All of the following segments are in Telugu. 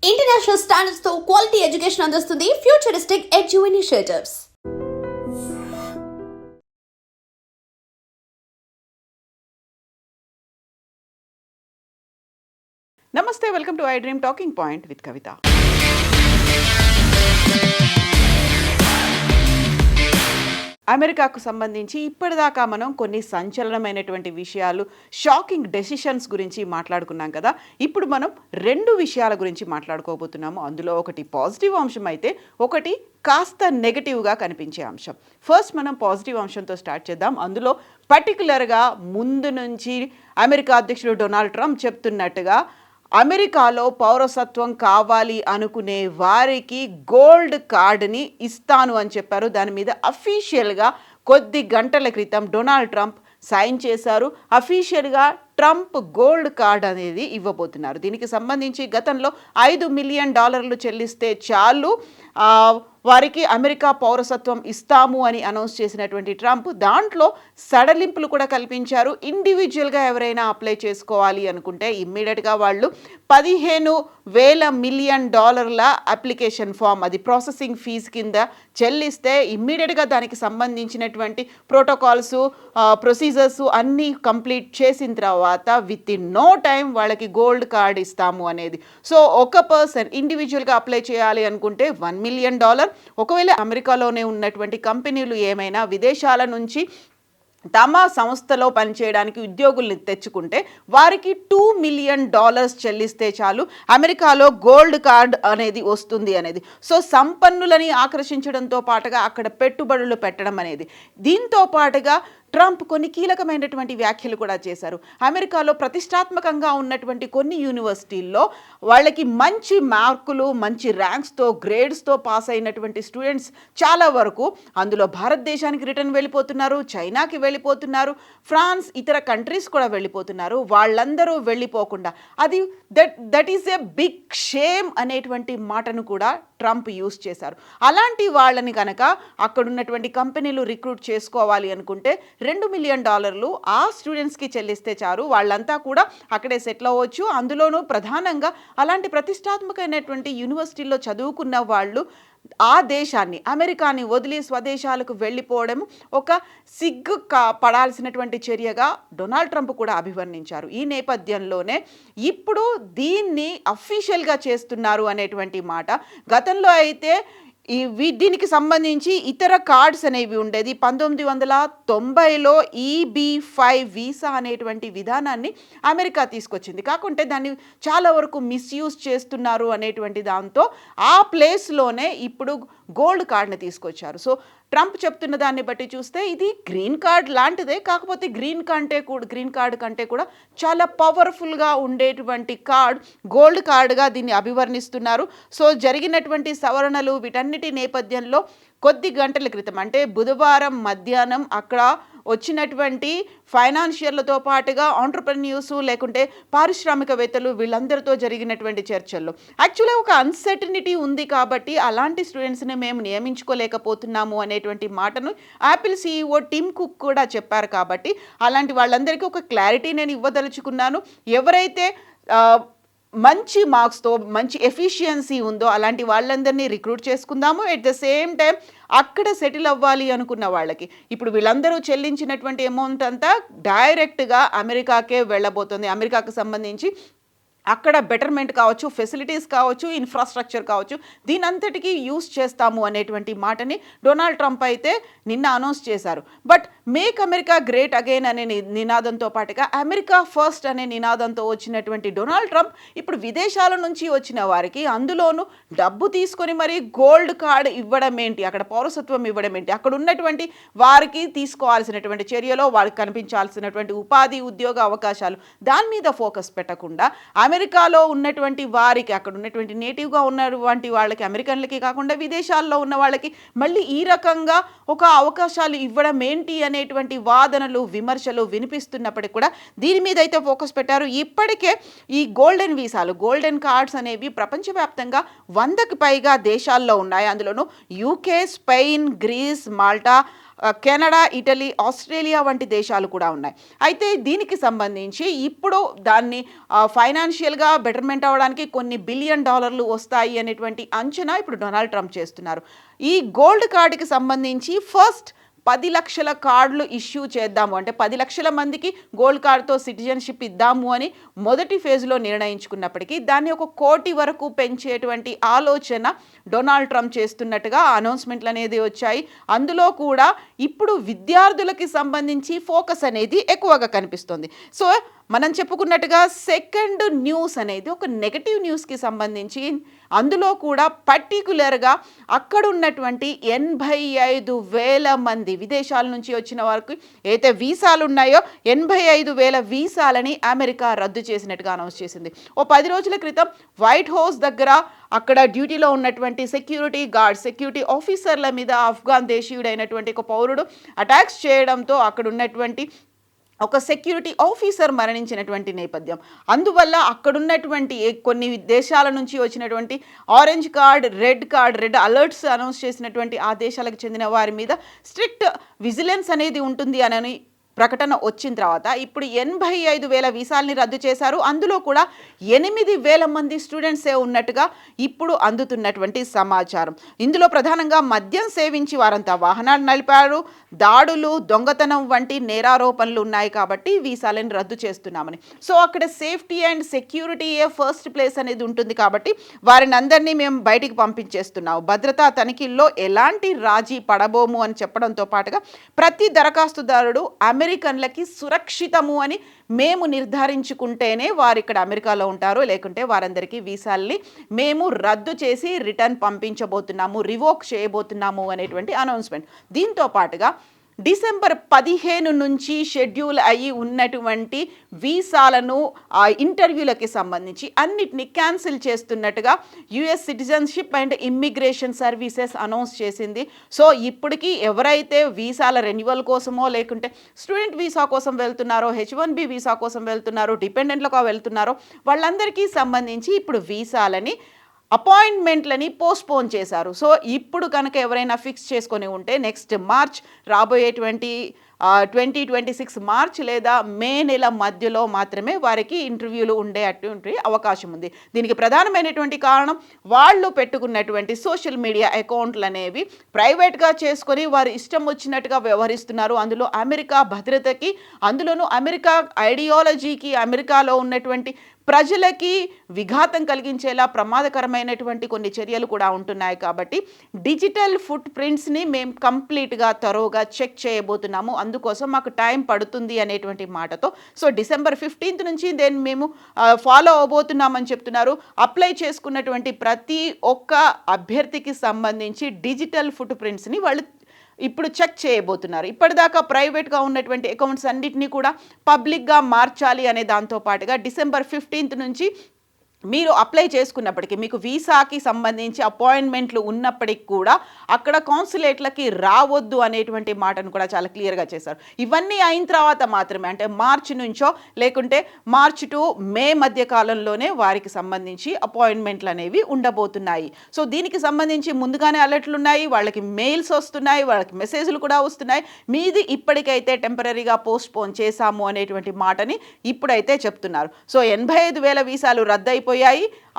ఇంటర్నేషనల్ స్టాండర్డ్స్ తో క్వాలిటీ ఎడ్యుకేషన్ అందిస్తుంది ఫ్యూచరిస్టిక్ ఎడ్యు ఇనిషియేటివ్స్. నమస్తే, welcome to I dream talking point with Kavitha. అమెరికాకు సంబంధించి ఇప్పటిదాకా మనం కొన్ని సంచలనమైనటువంటి విషయాలు, షాకింగ్ డెసిషన్స్ గురించి మాట్లాడుకున్నాం కదా. ఇప్పుడు మనం రెండు విషయాల గురించి మాట్లాడుకోబోతున్నాము. అందులో ఒకటి పాజిటివ్ అంశం అయితే ఒకటి కాస్త నెగటివ్గా కనిపించే అంశం. ఫస్ట్ మనం పాజిటివ్ అంశంతో స్టార్ట్ చేద్దాం. అందులో పర్టికులర్గా ముందు నుంచి అమెరికా అధ్యక్షుడు డొనాల్డ్ ట్రంప్ చెప్తున్నట్టుగా అమెరికాలో పౌరసత్వం కావాలి అనుకునే వారికి గోల్డ్ కార్డుని ఇస్తాను అని చెప్పారు. దాని మీద అఫీషియల్గా కొద్ది గంటల క్రితం డొనాల్డ్ ట్రంప్ సైన్ చేశారు. అఫీషియల్గా ట్రంప్ గోల్డ్ కార్డ్ అనేది ఇవ్వబోతున్నారు. దీనికి సంబంధించి గతంలో $5 మిలియన్ చెల్లిస్తే చాలు వారికి అమెరికా పౌరసత్వం ఇస్తాము అని అనౌన్స్ చేసినటువంటి ట్రంప్ దాంట్లో సడలింపులు కూడా కల్పించారు. ఇండివిజువల్గా ఎవరైనా అప్లై చేసుకోవాలి అనుకుంటే ఇమ్మీడియట్గా వాళ్ళు $15,000 మిలియన్ అప్లికేషన్ ఫామ్, అది ప్రాసెసింగ్ ఫీజు కింద చెల్లిస్తే ఇమ్మీడియట్గా దానికి సంబంధించినటువంటి ప్రోటోకాల్స్, ప్రొసీజర్స్ అన్నీ కంప్లీట్ చేసిన తర్వాత విత్ ఇన్ నో టైం వాళ్ళకి గోల్డ్ కార్డ్ ఇస్తాము అనేది. సో ఒక పర్సన్ ఇండివిజువల్గా అప్లై చేయాలి అనుకుంటే $1 మిలియన్. ఒకవేళ అమెరికాలోనే ఉన్నటువంటి కంపెనీలు ఏమైనా విదేశాల నుంచి తమ సంస్థలో పనిచేయడానికి ఉద్యోగుల్ని తెచ్చుకుంటే వారికి $2 మిలియన్ చెల్లిస్తే చాలు అమెరికాలో గోల్డ్ కార్డ్ అనేది వస్తుంది అనేది. సో సంపన్నులని ఆకర్షించడంతో పాటుగా అక్కడ పెట్టుబడులు పెట్టడం అనేది. దీంతో పాటుగా ట్రంప్ కొన్ని కీలకమైనటువంటి వ్యాఖ్యలు కూడా చేశారు. అమెరికాలో ప్రతిష్టాత్మకంగా ఉన్నటువంటి కొన్ని యూనివర్సిటీల్లో వాళ్ళకి మంచి మార్కులు, మంచి ర్యాంక్స్తో, గ్రేడ్స్తో పాస్ అయినటువంటి స్టూడెంట్స్ చాలా వరకు అందులో భారతదేశానికి రిటర్న్ వెళ్ళిపోతున్నారు, చైనాకి వెళ్ళిపోతున్నారు, ఫ్రాన్స్, ఇతర కంట్రీస్ కూడా వెళ్ళిపోతున్నారు. వాళ్ళందరూ వెళ్ళిపోకుండా అది that is a big shame అనేటువంటి మాటను కూడా ట్రంప్ యూజ్ చేశారు. అలాంటి వాళ్ళని కనుక అక్కడున్నటువంటి కంపెనీలు రిక్రూట్ చేసుకోవాలి అనుకుంటే $2 మిలియన్ ఆ స్టూడెంట్స్కి చెల్లిస్తే చాలు వాళ్ళంతా కూడా అక్కడే సెటిల్ అవ్వచ్చు. అందులోనూ ప్రధానంగా అలాంటి ప్రతిష్టాత్మకమైనటువంటి యూనివర్సిటీల్లో చదువుకున్న వాళ్ళు ఆ దేశాన్ని, అమెరికాని వదిలి స్వదేశాలకు వెళ్ళిపోవడం ఒక సిగ్గు పడాల్సినటువంటి చర్యగా డొనాల్డ్ ట్రంప్ కూడా అభివర్ణించారు. ఈ నేపథ్యంలోనే ఇప్పుడు దీన్ని అఫీషియల్గా చేస్తున్నారు అనేటువంటి మాట. గతంలో అయితే దీనికి సంబంధించి ఇతర కార్డ్స్ అనేవి ఉండేది. 1990లో EB-5 వీసా అనేటువంటి విధానాన్ని అమెరికా తీసుకొచ్చింది. కాకుంటే దాన్ని చాలా వరకు మిస్యూజ్ చేస్తున్నారు అనేటువంటి దాంతో ఆ ప్లేస్లోనే ఇప్పుడు గోల్డ్ కార్డ్ని తీసుకొచ్చారు. సో ట్రంప్ చెప్తున్న దాన్ని బట్టి చూస్తే ఇది గ్రీన్ కార్డ్ లాంటిదే, కాకపోతే గ్రీన్ కార్డ్ కంటే కూడా చాలా పవర్ఫుల్గా ఉండేటువంటి కార్డ్ గోల్డ్ కార్డ్గా దీన్ని అభివర్ణిస్తున్నారు. సో జరిగినటువంటి సవరణలు వీటన్నిటి నేపథ్యంలో కొద్ది గంటల క్రితం అంటే బుధవారం మధ్యాహ్నం అక్కడ వచ్చినటువంటి ఫైనాన్షియర్లతో పాటుగా ఆంటర్ప్రెన్యూర్స్ లేకుంటే పారిశ్రామికవేత్తలు వీళ్ళందరితో జరిగినటువంటి చర్చల్లో యాక్చువల్గా ఒక అన్సర్టనిటీ ఉంది కాబట్టి అలాంటి స్టూడెంట్స్ని మేము నియమించుకోలేకపోతున్నాము అనేటువంటి మాటను యాపిల్ CEO టిమ్ కుక్ కూడా చెప్పారు. కాబట్టి అలాంటి వాళ్ళందరికీ ఒక క్లారిటీ నేను ఇవ్వదలుచుకున్నాను. ఎవరైతే మంచి మార్క్స్తో మంచి ఎఫిషియన్సీ ఉందో అలాంటి వాళ్ళందరినీ రిక్రూట్ చేసుకుందాము. ఎట్ ద సేమ్ టైం అక్కడ సెటిల్ అవ్వాలి అనుకున్న వాళ్ళకి ఇప్పుడు వీళ్ళందరూ చెల్లించినటువంటి అమౌంట్ అంతా డైరెక్ట్గా అమెరికాకే వెళ్ళబోతుంది. అమెరికాకు సంబంధించి అక్కడ బెటర్మెంట్ కావచ్చు, ఫెసిలిటీస్ కావచ్చు, ఇన్ఫ్రాస్ట్రక్చర్ కావచ్చు, దీనంతటికీ యూస్ చేస్తాము అనేటువంటి మాటని డొనాల్డ్ ట్రంప్ అయితే నిన్న అనౌన్స్ చేశారు. But make America great again అనే నినాదంతో పాటుగా అమెరికా ఫస్ట్ అనే నినాదంతో వచ్చినటువంటి డొనాల్డ్ ట్రంప్ ఇప్పుడు విదేశాల నుంచి వచ్చిన వారికి అందులోనూ డబ్బు తీసుకొని మరి గోల్డ్ కార్డ్ ఇవ్వడం ఏంటి, అక్కడ పౌరసత్వం ఇవ్వడం ఏంటి, అక్కడ ఉన్నటువంటి వారికి తీసుకోవాల్సినటువంటి చర్యలో వారికి కనిపించాల్సినటువంటి ఉపాధి, ఉద్యోగ అవకాశాలు దాని మీద ఫోకస్ పెట్టకుండా అమెరికాలో ఉన్నటువంటి వారికి, అక్కడ ఉన్నటువంటి నేటివ్గా ఉన్నటువంటి వాళ్ళకి, అమెరికన్లకి కాకుండా విదేశాల్లో ఉన్న వాళ్ళకి మళ్ళీ ఈ రకంగా ఒక అవకాశాలు ఇవ్వడం ఏంటి అనేటువంటి వాదనలు, విమర్శలు వినిపిస్తున్నప్పటికీ కూడా దీని మీద అయితే ఫోకస్ పెట్టారు. ఇప్పటికే ఈ గోల్డెన్ వీసాలు, గోల్డెన్ కార్డ్స్ అనేవి ప్రపంచవ్యాప్తంగా 100కి పైగా దేశాల్లో ఉన్నాయి. అందులోనూ UK, Spain, Greece, Malta, Canada, Italy, Australia వంటి దేశాలు కూడా ఉన్నాయి. అయితే దీనికి సంబంధించి ఇప్పుడు దాన్ని ఫైనాన్షియల్గా బెటర్మెంట్ అవ్వడానికి కొన్ని బిలియన్ డాలర్లు వస్తాయి అనేటువంటి అంచనా ఇప్పుడు డొనాల్డ్ ట్రంప్ చేస్తున్నారు. ఈ గోల్డ్ కార్డుకి సంబంధించి ఫస్ట్ 10 లక్షల కార్డులు ఇష్యూ చేద్దాము, అంటే 10 లక్షల మందికి గోల్డ్ కార్డుతో సిటిజన్షిప్ ఇద్దాము అని మొదటి ఫేజ్లో నిర్ణయించుకున్నప్పటికీ దాన్ని 1 కోటి వరకు పెంచేటువంటి ఆలోచన డొనాల్డ్ ట్రంప్ చేస్తున్నట్టుగా అనౌన్స్మెంట్లు అనేది వచ్చాయి. అందులో కూడా ఇప్పుడు విద్యార్థులకి సంబంధించి ఫోకస్ అనేది ఎక్కువగా కనిపిస్తుంది. సో మనం చెప్పుకున్నట్టుగా సెకండ్ న్యూస్ అనేది ఒక నెగటివ్ న్యూస్కి సంబంధించి, అందులో కూడా పర్టికులర్గా అక్కడ ఉన్నటువంటి 85,000 మంది విదేశాల నుంచి వచ్చిన వారికి అయితే వీసాలు ఉన్నాయో 85,000 వీసాలని అమెరికా రద్దు చేసినట్టుగా అనౌన్స్ చేసింది. 10 రోజుల క్రితం వైట్ హౌస్ దగ్గర అక్కడ డ్యూటీలో ఉన్నటువంటి సెక్యూరిటీ గార్డ్, సెక్యూరిటీ ఆఫీసర్ల మీద ఆఫ్ఘాన్ దేశీయుడైనటువంటి ఒక పౌరుడు అటాక్స్ చేయడంతో అక్కడ ఉన్నటువంటి ఒక సెక్యూరిటీ ఆఫీసర్ మరణించినటువంటి నేపథ్యం. అందువల్ల అక్కడున్నటువంటి కొన్ని దేశాల నుంచి వచ్చినటువంటి orange card, red alerts announce చేసినటువంటి ఆ దేశాలకు చెందిన వారి మీద స్ట్రిక్ట్ విజిలెన్స్ అనేది ఉంటుంది అని ప్రకటన వచ్చిన తర్వాత ఇప్పుడు 85,000 వీసాలని రద్దు చేశారు. అందులో కూడా 8,000 మంది స్టూడెంట్సే ఉన్నట్టుగా ఇప్పుడు అందుతున్నటువంటి సమాచారం. ఇందులో ప్రధానంగా మద్యం సేవించి వారంతా వాహనాలు నడిపారు, దాడులు, దొంగతనం వంటి నేరారోపణలు ఉన్నాయి కాబట్టి వీసాలను రద్దు చేస్తున్నామని. సో అక్కడ సేఫ్టీ అండ్ సెక్యూరిటీయే ఫస్ట్ ప్లేస్ అనేది ఉంటుంది కాబట్టి వారిని అందరినీ మేము బయటికి పంపించేస్తున్నాము, భద్రతా తనిఖీల్లో ఎలాంటి రాజీ పడబోము అని చెప్పడంతో పాటుగా ప్రతి దరఖాస్తుదారుడు అమెరికన్లకి సురక్షితము అని మేము నిర్ధారించుకుంటేనే వారు ఇక్కడ అమెరికాలో ఉంటారు, లేకుంటే వారందరికీ వీసాల్ని మేము రద్దు చేసి రిటర్న్ పంపించబోతున్నాము, రివోక్ చేయబోతున్నాము అనేటువంటి అనౌన్స్మెంట్. దీంతో పాటుగా డిసెంబర్ 15 నుంచి షెడ్యూల్ అయ్యి ఉన్నటువంటి వీసాలను ఇంటర్వ్యూలకి సంబంధించి అన్నిటినీ క్యాన్సిల్ చేస్తున్నట్టుగా US citizenship and immigration services announce చేసింది. సో ఇప్పటికీ ఎవరైతే వీసాల రెన్యువల్ కోసమో లేకుంటే స్టూడెంట్ వీసా కోసం వెళ్తున్నారో, H1B వీసా కోసం వెళ్తున్నారో, డిపెండెంట్లుగా వెళ్తున్నారో వాళ్ళందరికీ సంబంధించి ఇప్పుడు వీసాలని అపాయింట్మెంట్లని పోస్ట్పోన్ చేశారు. సో ఇప్పుడు కనుక ఎవరైనా ఫిక్స్ చేసుకొని ఉంటే నెక్స్ట్ మార్చ్ రాబోయేటువంటి 2026 మార్చ్ లేదా మే నెల మధ్యలో మాత్రమే వారికి ఇంటర్వ్యూలు ఉండేటువంటి అవకాశం ఉంది. దీనికి ప్రధానమైనటువంటి కారణం వాళ్ళు పెట్టుకున్నటువంటి సోషల్ మీడియా అకౌంట్లు అనేవి ప్రైవేట్గా చేసుకొని వారు ఇష్టం వచ్చినట్టుగా వ్యవహరిస్తున్నారు. అందులో అమెరికా భద్రతకి, అందులోనూ అమెరికా ఐడియాలజీకి, అమెరికాలో ఉన్నటువంటి ప్రజలకి విఘాతం కలిగించేలా ప్రమాదకరమైనటువంటి కొన్ని చర్యలు కూడా ఉంటున్నాయి. కాబట్టి డిజిటల్ ఫుట్ ప్రింట్స్ని మేము కంప్లీట్గా తరోగా చెక్ చేయబోతున్నాము, అందుకోసం మాకు టైం పడుతుంది అనేటువంటి మాటతో సో డిసెంబర్ 15 నుంచి దెన్ మేము ఫాలో అవబోతున్నామని చెప్తున్నారు. అప్లై చేసుకున్నటువంటి ప్రతి ఒక్క అభ్యర్థికి సంబంధించి డిజిటల్ ఫుట్ ప్రింట్స్ని వాళ్ళు ఇప్పుడు చెక్ చేయబోతున్నారు. ఇప్పటిదాకా ప్రైవేట్గా ఉన్నటువంటి అకౌంట్స్ అన్నిటినీ కూడా పబ్లిక్గా మార్చాలి అనే దాంతో పాటుగా డిసెంబర్ 15 నుంచి మీరు అప్లై చేసుకున్నప్పటికీ మీకు వీసాకి సంబంధించి అపాయింట్మెంట్లు ఉన్నప్పటికీ కూడా అక్కడ కాన్సులేట్లకి రావద్దు అనేటువంటి మాటను కూడా చాలా క్లియర్గా చేశారు. ఇవన్నీ అయిన తర్వాత మాత్రమే, అంటే మార్చి నుంచో లేకుంటే మార్చి టు మే మధ్య కాలంలోనే వారికి సంబంధించి అపాయింట్మెంట్లు అనేవి ఉండబోతున్నాయి. సో దీనికి సంబంధించి ముందుగానే అలర్ట్లు ఉన్నాయి, వాళ్ళకి మెయిల్స్ వస్తున్నాయి, వాళ్ళకి మెసేజ్లు కూడా వస్తున్నాయి. మీది ఇప్పటికైతే టెంపరీగా పోస్ట్పోన్ చేశాము అనేటువంటి మాటని ఇప్పుడైతే చెప్తున్నారు. సో 85,000 వీసాలు రద్దయిపోయాయి.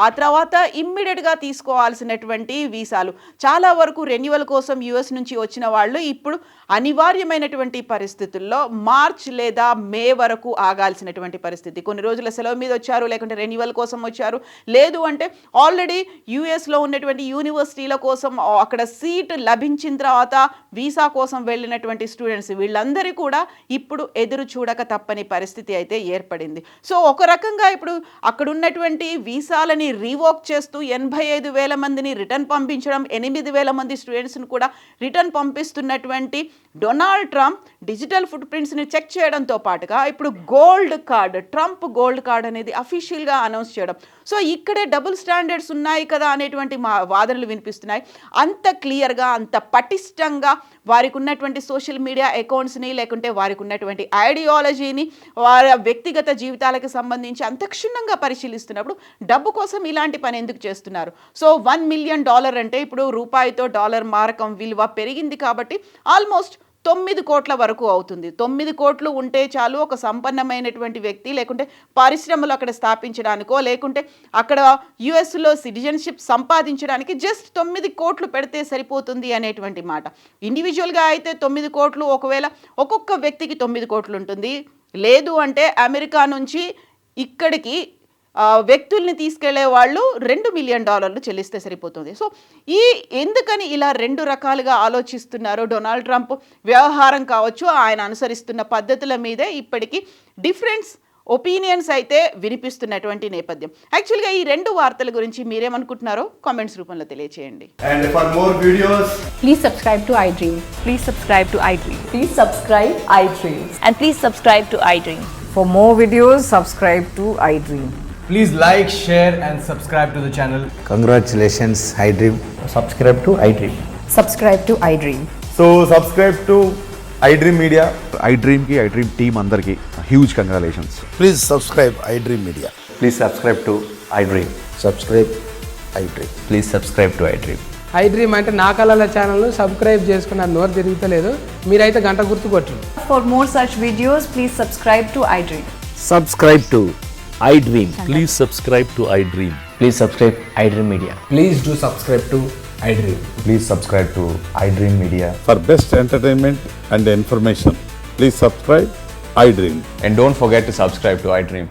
ఆ తర్వాత ఇమ్మీడియట్గా తీసుకోవాల్సినటువంటి వీసాలు చాలా వరకు రెన్యువల్ కోసం యుఎస్ నుంచి వచ్చిన వాళ్ళు ఇప్పుడు అనివార్యమైనటువంటి పరిస్థితుల్లో మార్చ్ లేదా మే వరకు ఆగాల్సినటువంటి పరిస్థితి. కొన్ని రోజుల సెలవు మీద వచ్చారు, లేకుంటే రెన్యువల్ కోసం వచ్చారు, లేదు అంటే ఆల్రెడీ యుఎస్లో ఉన్నటువంటి యూనివర్సిటీల కోసం అక్కడ సీట్ లభించిన తర్వాత వీసా కోసం వెళ్ళినటువంటి స్టూడెంట్స్ వీళ్ళందరూ కూడా ఇప్పుడు ఎదురు చూడక తప్పని పరిస్థితి అయితే ఏర్పడింది. సో ఒక రకంగా ఇప్పుడు అక్కడ ఉన్నటువంటి వీసాలని రీవోక్ చేస్తూ 85,000 మందిని రిటర్న్ పంపించడం, 8,000 మంది స్టూడెంట్స్ని కూడా రిటర్న్ పంపిస్తున్నటువంటి డొనాల్డ్ ట్రంప్ డిజిటల్ ఫుట్ ప్రింట్స్ని చెక్ చేయడంతో పాటుగా ఇప్పుడు gold card, Trump gold card అనేది అఫీషియల్గా అనౌన్స్ చేయడం. సో ఇక్కడే డబుల్ స్టాండర్డ్స్ ఉన్నాయి కదా అనేటువంటి వాదనలు వినిపిస్తున్నాయి. అంత క్లియర్గా, అంత పటిష్టంగా వారికి ఉన్నటువంటి సోషల్ మీడియా అకౌంట్స్ని లేకుంటే వారికి ఉన్నటువంటి ఐడియాలజీని వారి వ్యక్తిగత జీవితాలకు సంబంధించి అంత క్షుణ్ణంగా పరిశీలిస్తున్నప్పుడు డబ్బు కోసం ఇలాంటి పని ఎందుకు చేస్తున్నారు? సో $1 మిలియన్ అంటే ఇప్పుడు రూపాయితో డాలర్ మారకం విలువ పెరిగింది కాబట్టి ఆల్మోస్ట్ 9 కోట్ల వరకు అవుతుంది. 9 కోట్లు ఉంటే చాలు ఒక సంపన్నమైనటువంటి వ్యక్తి, లేకుంటే పరిశ్రమలు అక్కడ స్థాపించడానికో, లేకుంటే అక్కడ యుఎస్లో సిటిజన్షిప్ సంపాదించడానికి జస్ట్ 9 కోట్లు పెడితే సరిపోతుంది అనేటువంటి మాట. ఇండివిజువల్గా అయితే 9 కోట్లు, ఒకవేళ ఒక్కొక్క వ్యక్తికి 9 కోట్లు ఉంటుంది. లేదు అంటే అమెరికా నుంచి ఇక్కడికి వ్యక్తుల్ని తీసుకెళ్లే వాళ్ళు $2 మిలియన్ చెల్లిస్తే సరిపోతుంది. సో ఎందుకని ఇలా 2 రకాలుగా ఆలోచిస్తున్నారో, డొనాల్డ్ ట్రంప్ వ్యవహారం కావచ్చు, ఆయన అనుసరిస్తున్న పద్ధతుల మీదే ఇప్పటికీ డిఫరెన్స్ ఒపీనియన్స్ అయితే వినిపిస్తున్నటువంటి నేపథ్యం. యాక్చువల్గా ఈ 2 వార్తల గురించి మీరేమనుకుంటున్నారో కామెంట్స్ రూపంలో తెలియచేయండి. And for more videos, Please subscribe to iDream. Please subscribe to iDream. Please subscribe iDream. And please subscribe to iDream. For more videos, subscribe to iDream. Please like, share and subscribe to the channel. Congratulations, iDream. Subscribe to iDream. Subscribe to iDream. so subscribe to iDream Media. iDream की iDream team अंदर की huge congratulations. Please subscribe iDream Media. Please subscribe to iDream. Subscribe iDream. Please subscribe to iDream. iDream అంటే నా కళల ఛానల్ను సబ్స్క్రైబ్ చేసుకున్న నోరు తిరుగుతలేదు, మీరైతే గంట గుర్తు కొట్టండి. For more such videos, please subscribe to iDream. Subscribe to iDream. Please subscribe to iDream. Please subscribe iDream Media. Please do subscribe to iDream. Please subscribe to iDream Media. For best entertainment and information, please subscribe iDream. And don't forget to subscribe to iDream.